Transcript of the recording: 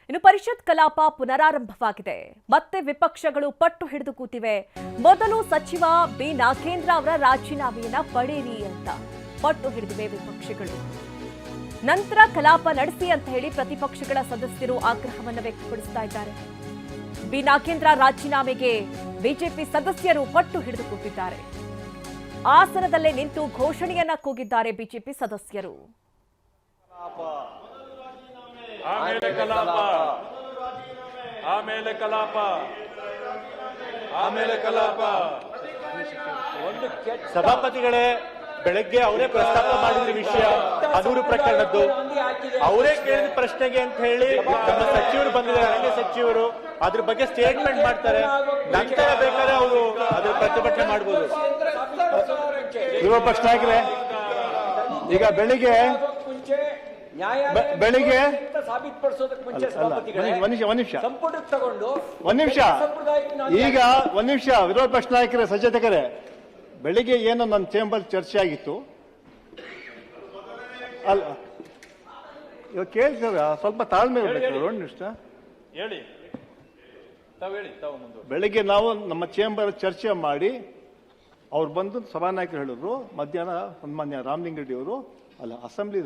ಇನ್ನು ಪರಿಷತ್ ಕಲಾಪ ಪುನರಾರಂಭವಾಗಿದೆ. ಮತ್ತೆ ವಿಪಕ್ಷಗಳು ಪಟ್ಟು ಹಿಡಿದು ಕೂತಿವೆ. ಮೊದಲು ಸಚಿವ ಬಿ ನಾಗೇಂದ್ರ ಅವರ ರಾಜೀನಾಮೆಯನ್ನ ಪಡೆಯಿರಿ ಅಂತ ಪಟ್ಟು ಹಿಡಿದಿವೆ ವಿಪಕ್ಷಗಳು. ನಂತರ ಕಲಾಪ ನಡೆಸಿ ಅಂತ ಹೇಳಿ ಪ್ರತಿಪಕ್ಷಗಳ ಸದಸ್ಯರು ಆಗ್ರಹವನ್ನು ವ್ಯಕ್ತಪಡಿಸ್ತಾ ಇದ್ದಾರೆ. ಬಿ ನಾಗೇಂದ್ರ ರಾಜೀನಾಮೆಗೆ ಬಿಜೆಪಿ ಸದಸ್ಯರು ಪಟ್ಟು ಹಿಡಿದು ಕೂತಿದ್ದಾರೆ. ಆಸನದಲ್ಲೇ ನಿಂತು ಘೋಷಣೆಯನ್ನ ಕೂಗಿದ್ದಾರೆ ಬಿಜೆಪಿ ಸದಸ್ಯರು. ಆಮೇಲೆ ಕಲಾಪ ಆಮೇಲೆ ಕಲಾಪ ಆಮೇಲೆ ಕಲಾಪ. ಸಭಾಪತಿಗಳೇ, ಬೆಳಗ್ಗೆ ಅವರೇ ಪ್ರಸ್ತಾಪ ಮಾಡಿದ ವಿಷಯ ಅನೂರು ಪ್ರಕರಣದ್ದು, ಅವರೇ ಕೇಳಿದ ಪ್ರಶ್ನೆಗೆ ಅಂತ ಹೇಳಿ ನಮ್ಮ ಸಚಿವರು ಬಂದಿದ್ದಾರೆ, ಅರಣ್ಯ ಸಚಿವರು ಅದ್ರ ಬಗ್ಗೆ ಸ್ಟೇಟ್ಮೆಂಟ್ ಮಾಡ್ತಾರೆ. ನಂತರ ಬೇಕಾದ್ರೆ ಅವರು ಅದ್ರ ಪ್ರತಿಭಟನೆ ಮಾಡಬಹುದು. ವಿರೋಧ ಪಕ್ಷ ನಾಯಕರೇ, ಈಗ ಬೆಳಿಗ್ಗೆ ಒಂದ್ ನಿಮಿಷ ವಿರೋಧ ಪಕ್ಷ ನಾಯಕರೇ, ಸಚೇತಕರೇ, ಬೆಳಿಗ್ಗೆ ಏನು ನನ್ನ ಚೇಂಬರ್ ಚರ್ಚೆ ಆಗಿತ್ತು ಅಲ್ಲ, ಇವಾಗ ಕೇಳ್ತೇವೆ, ಸ್ವಲ್ಪ ತಾಳ್ಮೆ ಇರಬೇಕು. ಒಂದು ನಿಮಿಷ ಹೇಳಿ, ಬೆಳಿಗ್ಗೆ ನಾವು ನಮ್ಮ ಚೇಂಬರ್ ಚರ್ಚೆ ಮಾಡಿ ಅವ್ರು ಬಂದು ಸಭಾನಾಯಕರು ಹೇಳಿದ್ರು. ಮಧ್ಯಾಹ್ನ ಸನ್ಮಾನ್ಯ ರಾಮಲಿಂಗರೆಡ್ಡಿ ಅವರು ಅಲ್ಲ ಅಸೆಂಬ್ಲಿ